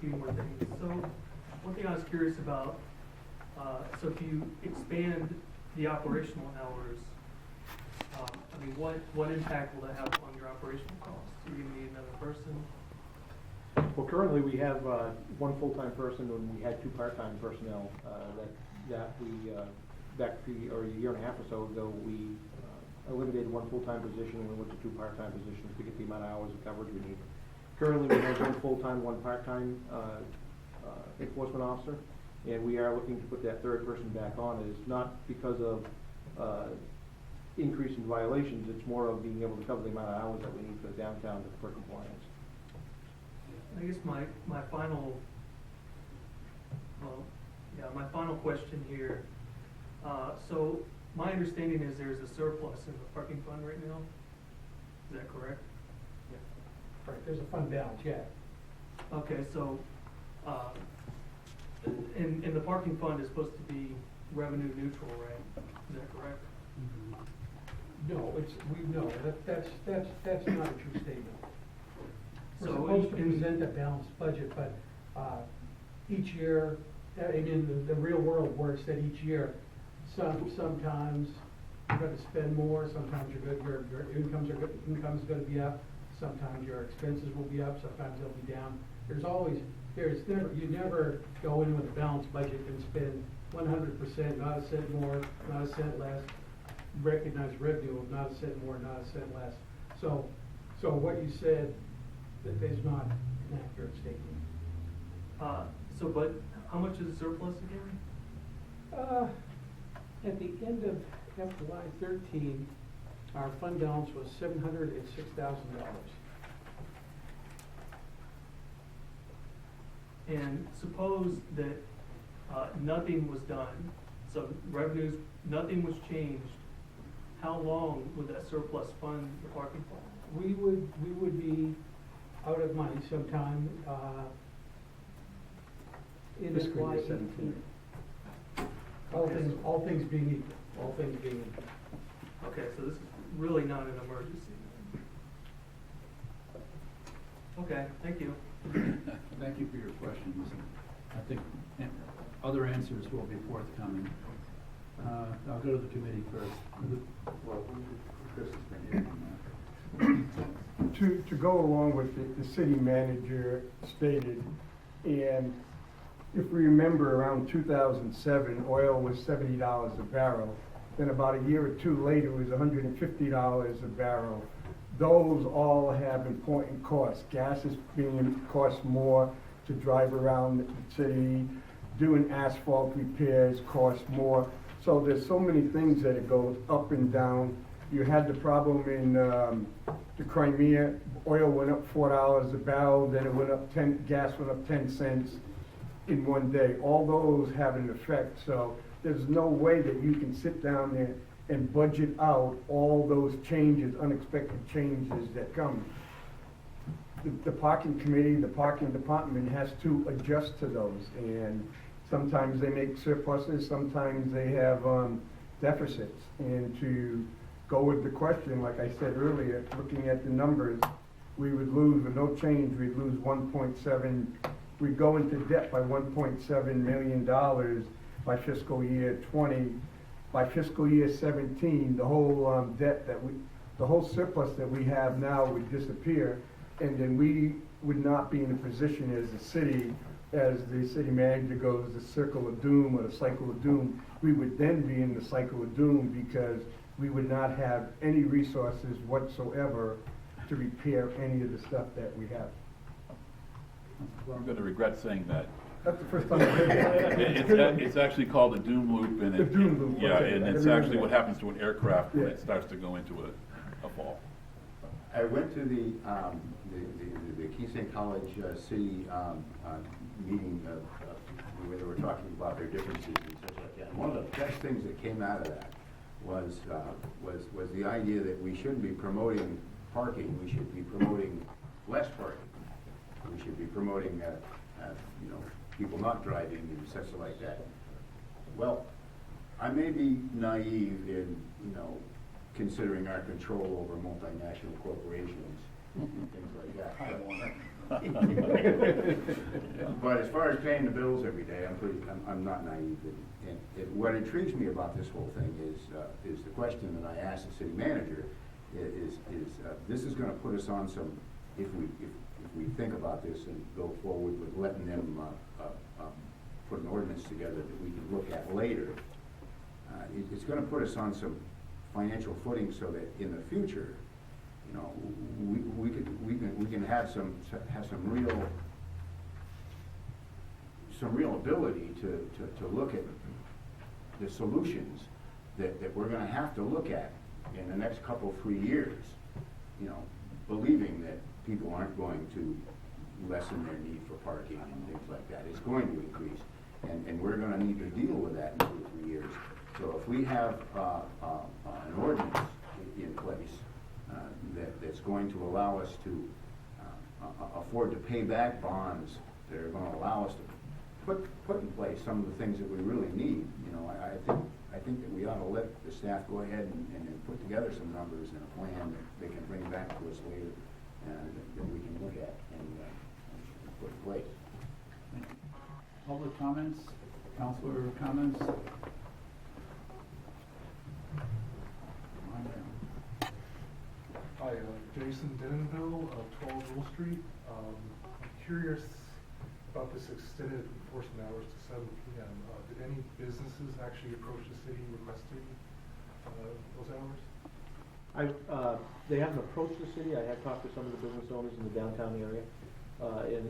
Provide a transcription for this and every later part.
few more things. So, one thing I was curious about, so if you expand the operational hours, I mean, what impact will that have on your operational costs? You're gonna need another person? Well, currently we have one full-time person and we had two part-time personnel back a year and a half or so ago, we eliminated one full-time position and we went to two part-time positions to get the amount of hours of coverage we need. Currently we have one full-time, one part-time enforcement officer, and we are looking to put that third person back on. It's not because of increase in violations, it's more of being able to cover the amount of hours that we need for the downtown for compliance. I guess my final question here. So my understanding is there's a surplus in the parking fund right now. Is that correct? Yeah. Right, there's a fund balance, yeah. Okay, so and the parking fund is supposed to be revenue neutral, right? Is that correct? Mm-hmm. No, that's not a true statement. We're supposed to present a balanced budget, but each year, the real world works that each year, sometimes you're going to spend more, sometimes your income's going to be up, sometimes your expenses will be up, sometimes they'll be down. You never go in with a balanced budget and spend 100%, not a cent more, not a cent less, recognize revenue of not a cent more, not a cent less. So what you said, that is not an accurate statement. But how much is the surplus again? At the end of FY13, our fund balance was $706,000. And suppose that nothing was done, so revenues, nothing was changed. How long would that surplus fund the parking fund? We would be out of money sometime in FY18. All things being equal. Okay, so this is really not an emergency. Okay, thank you. Thank you for your questions. I think other answers will be forthcoming. I'll go to the committee first. Well, Chris has been here. To go along with the city manager stated, and if we remember around 2007, oil was $70 a barrel. Then about a year or two later, it was $150 a barrel. Those all have important costs. Gas is cost more to drive around the city. Doing asphalt repairs costs more. So there's so many things that it goes up and down. You had the problem in the Crimea. Oil went up $4 a barrel, then it went up gas went up 10 cents in one day. All those have an effect. So there's no way that you can sit down there and budget out all those changes, unexpected changes that come. The parking committee, the parking department has to adjust to those, and sometimes they make surpluses, sometimes they have deficits. And to go with the question, like I said earlier, looking at the numbers, we would lose, with no change, we'd lose 1.7, we'd go into debt by $1.7 million by fiscal year 20. By fiscal year 17, the whole the whole surplus that we have now would disappear, and then we would not be in a position as a city, as the city manager goes, the circle of doom or the cycle of doom. We would then be in the cycle of doom because we would not have any resources whatsoever to repair any of the stuff that we have. I'm going to regret saying that. That's the first time I've heard that. It's actually called the doom loop, and The doom loop, yeah, okay. and it's actually what happens to an aircraft when it starts to go into a fall. I went to the Keene State College city meeting where they were talking about their differences and such like that. And one of the best things that came out of that was the idea that we shouldn't be promoting parking. We should be promoting less parking. We should be promoting people not driving and such like that. Well, I may be naive in considering our control over multinational corporations and things like that. But as far as paying the bills every day, I'm not naive. And what intrigues me about this whole thing is the question that I asked the city manager is this is gonna put us on some, if we think about this and go forward with letting them put an ordinance together that we can look at later, it's gonna put us on some financial footing so that in the future, you know, we can have some real ability to look at the solutions that we're gonna have to look at in the next couple, 3 years, you know, believing that people aren't going to lessen their need for parking and things like that. It's going to increase, and we're gonna need to deal with that in 2 or 3 years. So if we have an ordinance in place that's going to allow us to afford to pay back bonds that are gonna allow us to put in place some of the things that we really need, you know, I think that we ought to let the staff go ahead and put together some numbers and a plan that they can bring back to us later, that we can look at and put in place. Public comments, councilor comments? Hi, Jason Denonville of 12 Rule Street. I'm curious about this extended enforcement hours to 7 p.m. Did any businesses actually approach the city requesting those hours? They haven't approached the city. I have talked to some of the business owners in the downtown area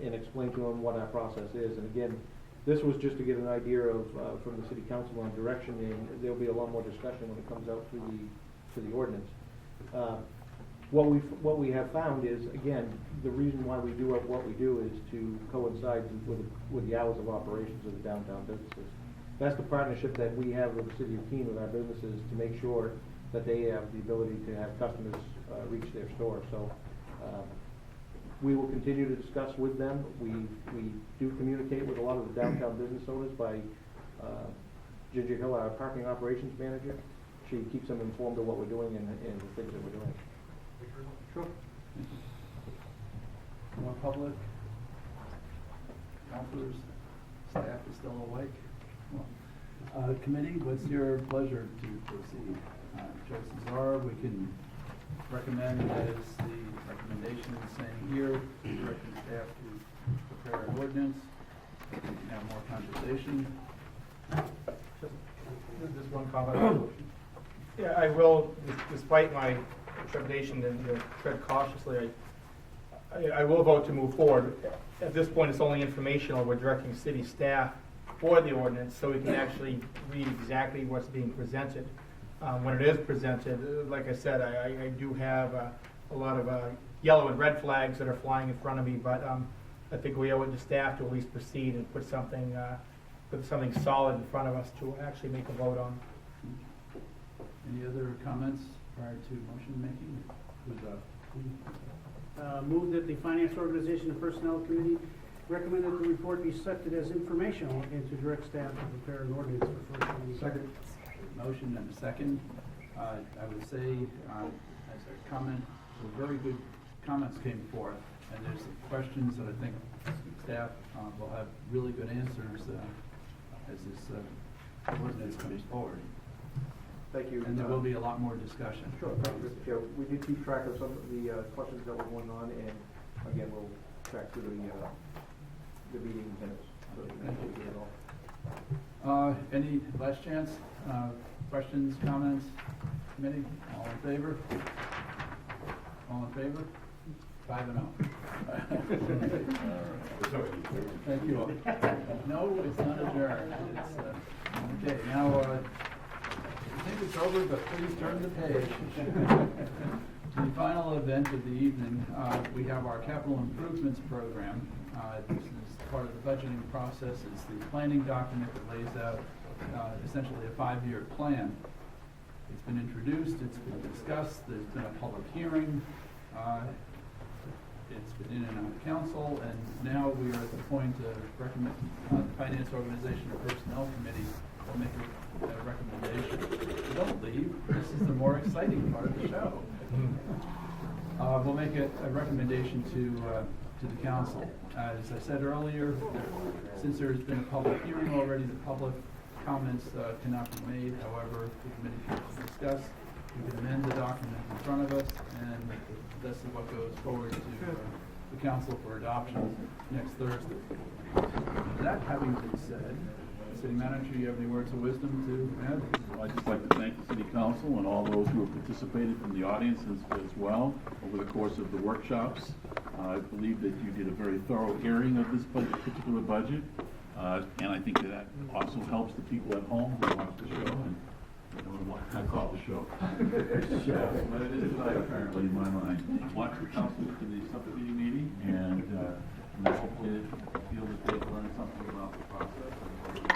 and explained to them what our process is. And again, this was just to get an idea of from the city council on direction, and there'll be a lot more discussion when it comes out to the ordinance. What we have found is, again, the reason why we do what we do is to coincide with the hours of operations of the downtown businesses. That's the partnership that we have with the city of Keene with our businesses to make sure that they have the ability to have customers reach their store. So we will continue to discuss with them. We do communicate with a lot of the downtown business owners by Ginger Hill, our parking operations manager. She keeps them informed of what we're doing and the things that we're doing. Sure. More public? Councilors? Staff is still awake? Committee, what's your pleasure to proceed? Chances are we can recommend as the recommendation is saying here, directing staff to prepare an ordinance. We can have more conversation. Just one comment. Yeah, I will, despite my trepidation and tread cautiously, I will vote to move forward. At this point, it's only informational. We're directing city staff for the ordinance so we can actually read exactly what's being presented. When it is presented, like I said, I do have a lot of yellow and red flags that are flying in front of me, but I think we owe it to staff to at least proceed and put something solid in front of us to actually make a vote on. Any other comments prior to motion making? Move that the Finance Organization and Personnel Committee recommend that the report be accepted as informational and to direct staff to prepare an ordinance for first reading. Second. Motion and a second. I would say, as a comment, some very good comments came forth, and there's some questions that I think staff will have really good answers as this ordinance comes forward. Thank you. And there will be a lot more discussion. Sure, thank you, Mr. Chair. We did keep track of some of the questions that were going on, and again, we'll track through the meeting minutes. So Thank you. we do it all. Any last chance? Questions, comments? Committee? All in favor? All in favor? 5-0. Thank you all. No, it's not adjourned. It's, okay, now, I think it's over, but please turn the page. The final event of the evening, we have our capital improvements program. This is part of the budgeting process. It's the planning document that lays out essentially a 5-year plan. It's been introduced, it's been discussed, there's been a public hearing, it's been in and out of council, and now we are at the point of recommend the Finance Organization or Personnel Committee will make a recommendation. Don't leave, this is the more exciting part of the show. We'll make a recommendation to to the council. As I said earlier, since there's been a public hearing already, the public comments cannot be made. However, the committee can discuss. We can amend the document in front of us, and this is what goes forward to the council for adoption next Thursday. That having been said, City Manager, you have any words of wisdom to add? I'd just like to thank the city council and all those who have participated from the audience as well over the course of the workshops. I believe that you did a very thorough hearing of this particular budget, and I think that also helps the people at home who watch the show. And I don't know what I call the show. But it is tonight, apparently, in my mind. Watch the council to the subcommittee meeting, and I hope they feel that they've learned something about the process.